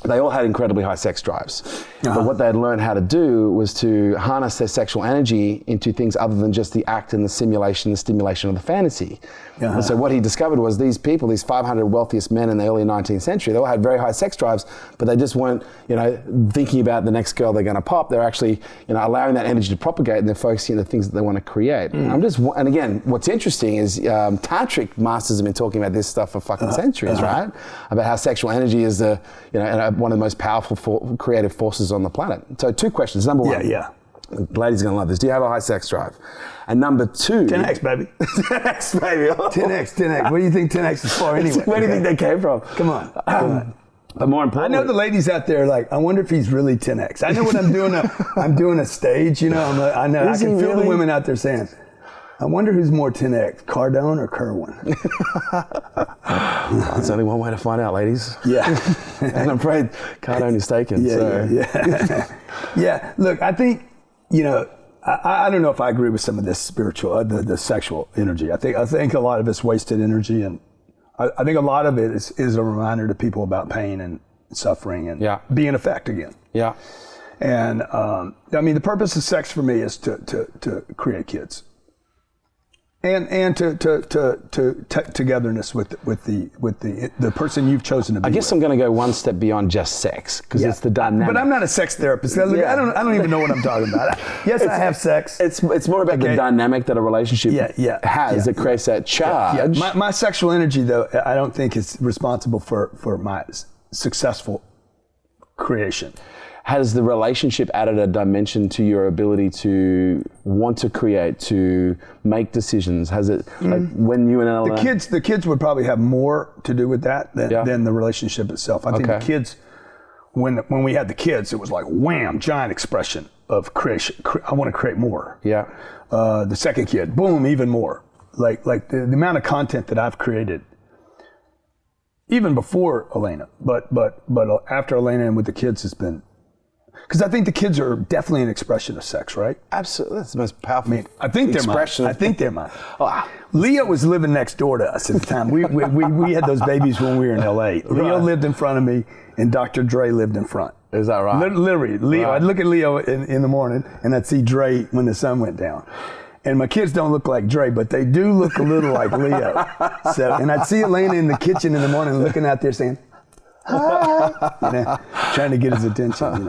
they all had incredibly high sex drives. Uh-huh. But what they had learned how to do was to harness their sexual energy into things other than just the act and the simulation, the stimulation of the fantasy. Uh-huh. And so what he discovered was these people, these 500 wealthiest men in the early 19th century, they all had very high sex drives, but they just weren't, thinking about the next girl they're going to pop. They're actually, allowing that energy to propagate, and they're focusing on the things that they want to create. Mm. And again, what's interesting is tantric masters have been talking about this stuff for fucking centuries, right? About how sexual energy is one of the most powerful creative forces on the planet. So 2 questions. Number 1. Yeah. Ladies are going to love this. Do you have a high sex drive? And number 2... 10X, baby. 10X, baby. 10X. What do you think 10X is for anyway? Where do you think they came from? Come on. But more importantly... I know the ladies out there like, I wonder if he's really 10X. I know when I'm doing a stage, I can feel the women out there saying, I wonder who's more 10X, Cardone or Kerwin? There's only one way to find out, ladies. Yeah. And I'm afraid Cardone is taken. Yeah. Look, I think, I don't know if I agree with some of this spiritual, the sexual energy. I think a lot of it's wasted energy, and I think a lot of it is a reminder to people about pain and suffering and being in effect again. Yeah. And I mean, the purpose of sex for me is to create kids. And to togetherness with the person you've chosen to be. I guess with. I'm going to go one step beyond just sex because it's the dynamic. But I'm not a sex therapist. I don't even know what I'm talking about. Yes, I have sex. It's more about the dynamic that a relationship has that creates that charge. My sexual energy, though, I don't think is responsible for my successful creation. Has the relationship added a dimension to your ability to want to create, to make decisions? Has it, like when you and Ella... The kids would probably have more to do with that than the relationship itself. I think the kids, when we had the kids, it was like wham, giant expression of creation. I want to create more. Yeah. The second kid, boom, even more. Like the amount of content that I've created, even before Elena, but after Elena and with the kids has been. Because I think the kids are definitely an expression of sex, right? Absolutely. That's the most powerful I think they're mine. Leo was living next door to us at the time. We had those babies when we were in L.A. Leo lived in front of me, and Dr. Dre lived in front. Is that right? Literally, Leo. Right. I'd look at Leo in the morning, and I'd see Dre when the sun went down. And my kids don't look like Dre, but they do look a little like Leo. So, and I'd see Elena in the kitchen in the morning looking out there saying, hi, trying to get his attention,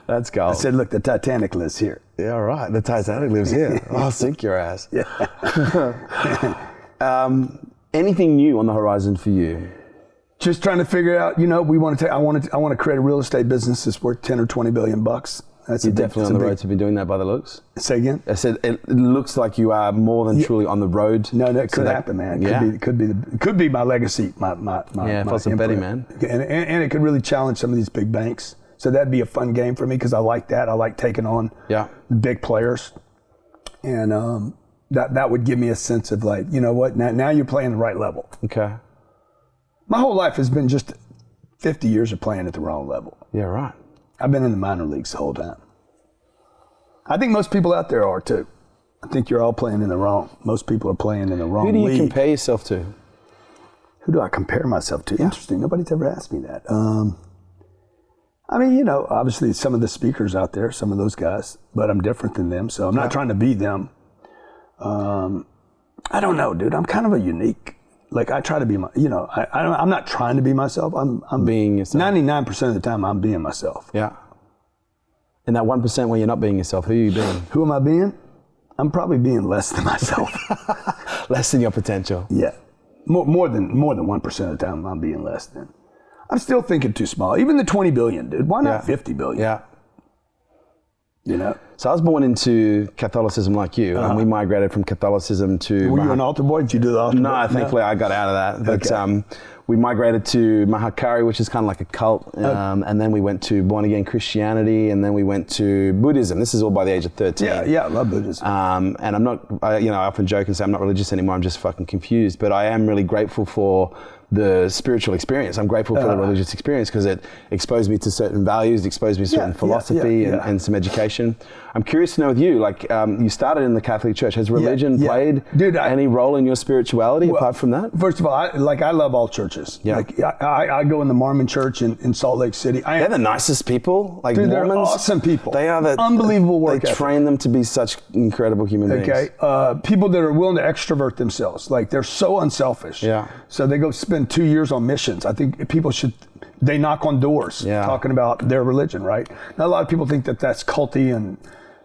That's gold. I said, look, the Titanic lives here. Yeah, right. The Titanic lives here. I'll sink your ass. Yeah. Anything new on the horizon for you? Just trying to figure out, I want to create a real estate business that's worth 10 or 20 billion bucks. That's You're definitely on the road to be doing that by the looks. Say again? I said it looks like you are more than truly on the road. No, that could happen, man. It could be my legacy, my possibility, man. And it could really challenge some of these big banks. So that'd be a fun game for me because I like that. I like taking on big players, and that would give me a sense of like, you know what? Now you're playing the right level. Okay. My whole life has been just 50 years of playing at the wrong level. Yeah, right. I've been in the minor leagues the whole time. I think most people out there are too. I think you're all playing in the wrong. Most people are playing in the wrong league. Who do you compare yourself to? Who do I compare myself to? Interesting. Nobody's ever asked me that. I mean, obviously some of the speakers out there, some of those guys, but I'm different than them, so I'm not trying to be them. I don't know, dude. I'm kind of a unique. Like I try to be I'm not trying to be myself. I'm being yourself. 99% of the time, I'm being myself. Yeah. And that 1% where you're not being yourself, who are you being? Who am I being? I'm probably being less than myself. Less than your potential. Yeah. More than 1% of the time, I'm being less than. I'm still thinking too small. Even the 20 billion, dude. Why not 50 billion? Yeah. So I was born into Catholicism like you, and we migrated from Catholicism to... Were you an altar boy? Did you do the altar boy? No, thankfully I got out of that. But we migrated to Mahakari, which is kind of like a cult, and then we went to born-again Christianity, and then we went to Buddhism. This is all by the age of 13. Yeah, I love Buddhism. And I'm not, I often joke and say I'm not religious anymore, I'm just fucking confused, but I am really grateful for the spiritual experience. I'm grateful for the religious experience because it exposed me to certain values, exposed me to certain philosophy and some education. I'm curious to know with you, like you started in the Catholic Church. Has religion played any role in your spirituality apart from that? First of all, I love all churches. Yeah. Like I go in the Mormon church in Salt Lake City. They're the nicest people. Like dude, Mormons, they're awesome people. They are the unbelievable work They train them to be such incredible human beings. Okay, people that are willing to extrovert themselves. Like they're so unselfish. Yeah. So they go spend 2 years on missions. I think people should. They knock on doors talking about their religion, right? Now, a lot of people think that that's culty, and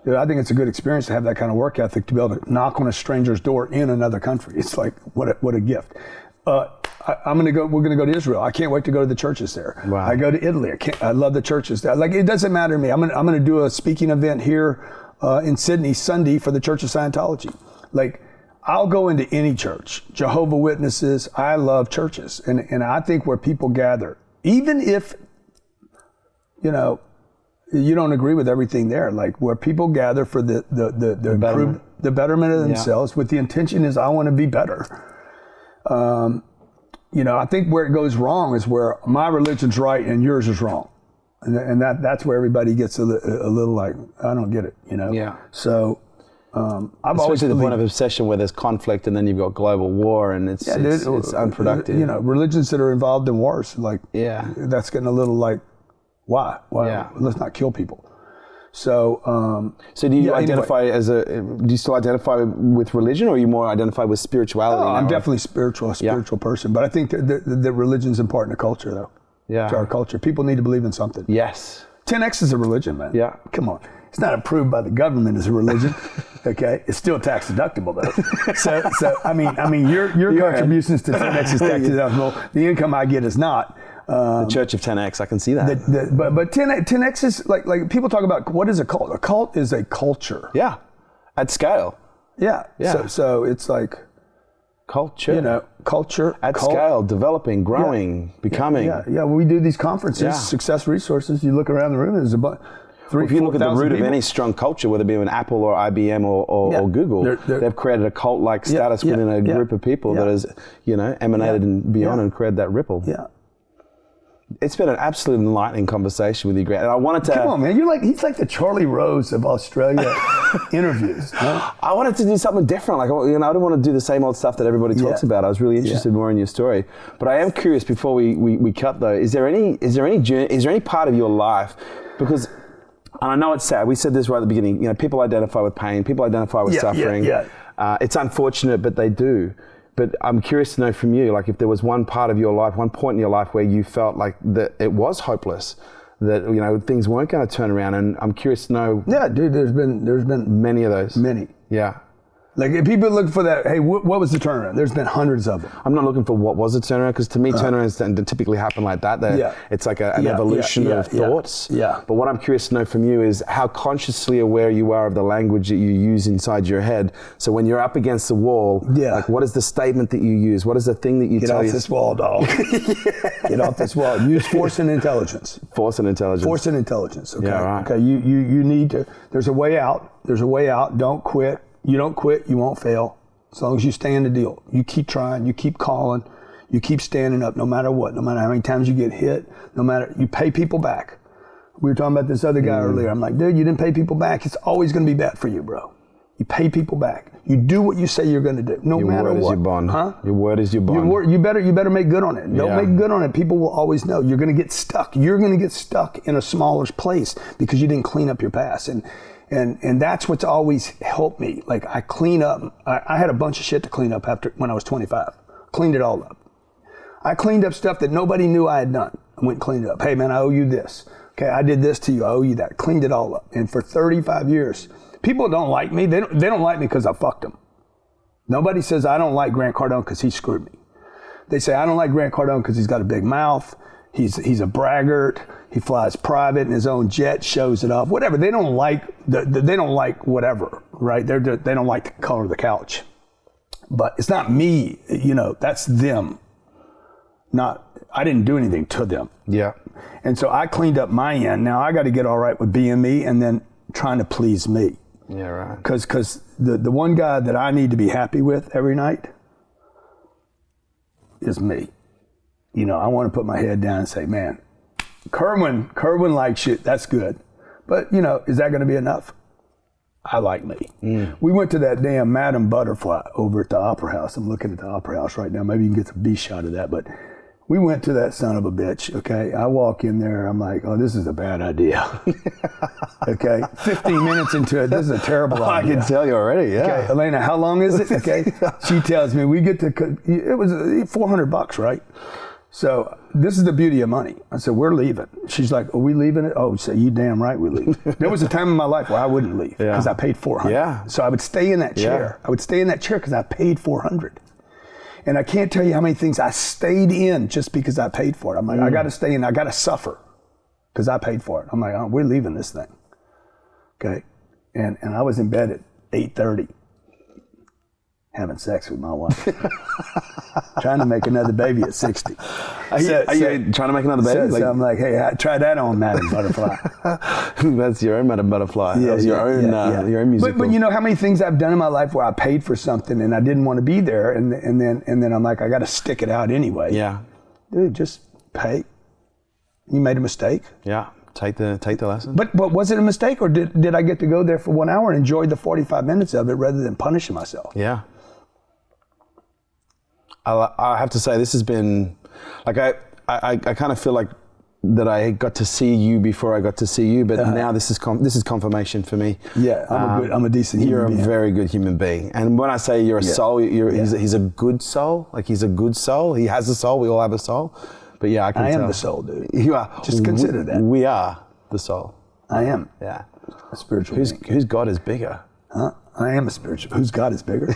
I think it's a good experience to have that kind of work ethic to be able to knock on a stranger's door in another country. It's like what a gift. We're gonna go to Israel. I can't wait to go to the churches there. Wow. I go to Italy. I love the churches there. Like it doesn't matter to me. I'm gonna do a speaking event here in Sydney Sunday for the Church of Scientology. Like I'll go into any church. Jehovah's Witnesses. I love churches, and I think where people gather, even if you don't agree with everything there, like where people gather for the betterment of themselves with the intention is I want to be better. I think where it goes wrong is where my religion's right and yours is wrong. And that's where everybody gets a little like, I don't get it, Yeah. So I've always to the point of obsession where there's conflict and then you've got global war and it's unproductive. You know, religions that are involved in wars, like that's getting a little like, why? Yeah. Let's not kill people. So, so do you identify do you still identify with religion, or are you more identified with spirituality? Oh, I'm definitely a spiritual person, but I think that religion's important to culture, though. Yeah. To our culture. People need to believe in something. Yes. 10X is a religion, man. Yeah. Come on. It's not approved by the government as a religion. Okay. It's still tax deductible, though. So I mean, your contributions to 10X is tax deductible. The income I get is not. The Church of 10X, I can see that. But 10X is like people talk about, what is a cult? A cult is a culture. Yeah, at scale. Yeah. So it's like culture. You know, culture at scale, developing, growing, becoming. Yeah. When we do these conferences, Success Resources, you look around the room, there's about 3,000, if you look at the root people. of any strong culture, whether it be an Apple or IBM or Google, they've created a cult-like status within a group of people that has, emanated and beyond and created that ripple. Yeah. It's been an absolute enlightening conversation with you, Grant. And I wanted to... Come on, man. He's like the Charlie Rose of Australia interviews. Huh? I wanted to do something different. Like, I don't want to do the same old stuff that everybody talks about. I was really interested more in your story. But I am curious, before we cut though, is there any part of your life, because, and I know it's sad, we said this right at the beginning, people identify with pain, people identify with suffering. It's unfortunate, but they do. But I'm curious to know from you, like, if there was one part of your life, one point in your life where you felt like that it was hopeless, that things weren't going to turn around, and I'm curious to know. Yeah, dude, there's been many of those. Many. Yeah. Like, if people look for that, hey, what was the turnaround? There's been hundreds of them. I'm not looking for what was the turnaround, because to me, turnarounds don't typically happen like that. It's like an evolution of thoughts. Yeah. But what I'm curious to know from you is how consciously aware you are of the language that you use inside your head. So when you're up against the wall, like, what is the statement that you use? What is the thing that you tell Get off this wall, dog. Get off this wall. Use force and intelligence. Force and intelligence. Force and intelligence. Okay. Yeah, right. Okay. You need to. There's a way out. There's a way out. Don't quit. You don't quit. You won't fail. As long as you stay in the deal, you keep trying, you keep calling, you keep standing up no matter what, no matter how many times you get hit, you pay people back. We were talking about this other guy earlier. I'm like, dude, you didn't pay people back. It's always going to be bad for you, bro. You pay people back. You do what you say you're going to do, no matter what. Your word is your bond. Huh? Your word is your bond. You better make good on it. Don't make good on it. People will always know. You're going to get stuck. You're going to get stuck in a smaller place because you didn't clean up your past. And that's what's always helped me. Like, I clean up. I had a bunch of shit to clean up when I was 25. Cleaned it all up. I cleaned up stuff that nobody knew I had done. I went and cleaned it up. Hey, man, I owe you this. Okay, I did this to you. I owe you that. Cleaned it all up. And for 35 years, people don't like me. They don't like me because I fucked them. Nobody says I don't like Grant Cardone because he screwed me. They say I don't like Grant Cardone because he's got a big mouth. He's a braggart. He flies private in his own jet, shows it off. Whatever. They don't like they don't like whatever, right? They don't like the color of the couch. But it's not me. That's them. I didn't do anything to them. Yeah. And so I cleaned up my end. Now I got to get all right with being me and then trying to please me. Yeah, right. Because the one guy that I need to be happy with every night is me. I want to put my head down and say, man, Kerwin likes you. That's good. But, is that going to be enough? I like me. We went to that damn Madame Butterfly over at the Opera House. I'm looking at the Opera House right now. Maybe you can get some B shot of that. But we went to that son of a bitch, okay? I walk in there. I'm like, oh, this is a bad idea. Okay? 15 minutes into it, this is a terrible idea. I can tell you already, yeah. Okay, Elena, how long is it? Okay. She tells me, it was $400, right? So this is the beauty of money. I said, we're leaving. She's like, are we leaving it? Oh, so you damn right we leave. There was a time in my life where I wouldn't leave because I paid $400. Yeah. So I would stay in that chair. I would stay in that chair because I paid $400. And I can't tell you how many things I stayed in just because I paid for it. I'm like, I got to stay in. I got to suffer because I paid for it. I'm like, oh, we're leaving this thing. Okay. And I was in bed at 8:30. Having sex with my wife. Trying to make another baby at 60. Are you trying to make another baby? So I'm like, hey, try that on, Madame Butterfly. That's your own Madame Butterfly. Yeah, that's your own music. But you know how many things I've done in my life where I paid for something and I didn't want to be there, and then I'm like, I got to stick it out anyway. Yeah. Dude, just pay. You made a mistake. Yeah. take the lesson. But was it a mistake, or did I get to go there for 1 hour and enjoy the 45 minutes of it rather than punishing myself? Yeah. I have to say, this has been, like, I kind of feel like that I got to see you before I got to see you, but now this is confirmation for me. Yeah, I'm a decent human being. You're a very good human being. And when I say you're a soul, he's a good soul. Like, he's a good soul. He has a soul. We all have a soul. But yeah, I can tell. I am the soul, dude. You are. Just consider that. We are the soul. I am. Yeah. A spiritual being. Whose God is bigger? Huh? I am a spiritual. Whose God is bigger?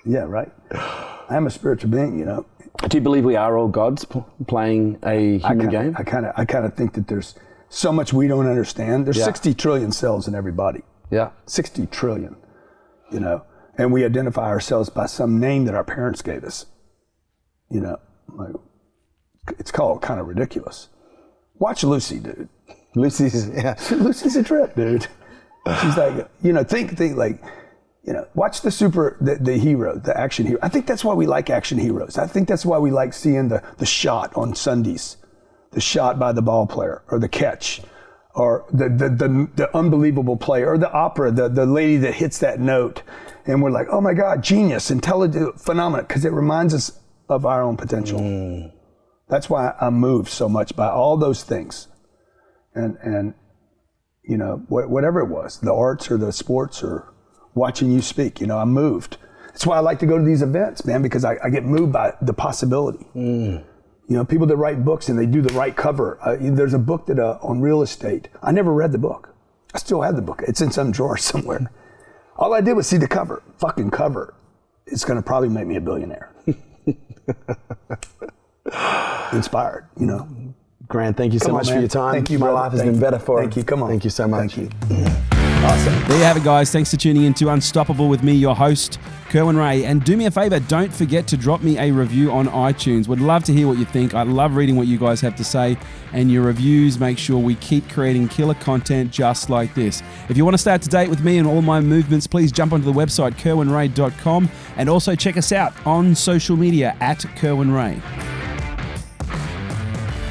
Yeah, right. I am a spiritual being, you know. Do you believe we are all gods playing a human game? I kind of think that there's so much we don't understand. There's 60 trillion cells in every body. Yeah. 60 trillion, you know. And we identify ourselves by some name that our parents gave us. You know, like, it's called kind of ridiculous. Watch Lucy, dude. Lucy's a trip, dude. She's like, you know, think like, you know, watch the hero, the action hero. I think that's why we like action heroes. I think that's why we like seeing the shot on Sundays, the shot by the ball player, or the catch, or the unbelievable play, or the opera, the lady that hits that note, and we're like, oh my God, genius, intelligent, phenomenal, because it reminds us of our own potential. That's why I'm moved so much by all those things, and you know, whatever it was, the arts or the sports or watching you speak, you know, I'm moved. That's why I like to go to these events, man, because I get moved by the possibility. You know, people that write books and they do the right cover. There's a book that on real estate. I never read the book. I still have the book. It's in some drawer somewhere. All I did was see the cover. Fucking cover. It's going to probably make me a billionaire. Inspired, you know. Grant, thank you so much for your time. Thank you, My life has been better for it. Thank you. Come on. Thank you so much. Thank you. Awesome. There you have it, guys. Thanks for tuning in to Unstoppable with me, your host, Kerwin Ray. And do me a favor, don't forget to drop me a review on iTunes. Would love to hear what you think. I love reading what you guys have to say. And your reviews make sure we keep creating killer content just like this. If you want to stay up to date with me and all my movements, please jump onto the website, kerwinray.com. And also check us out on social media at Kerwin Ray.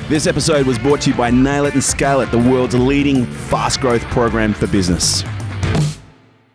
This episode was brought to you by Nail It and Scale It, the world's leading fast growth program for business.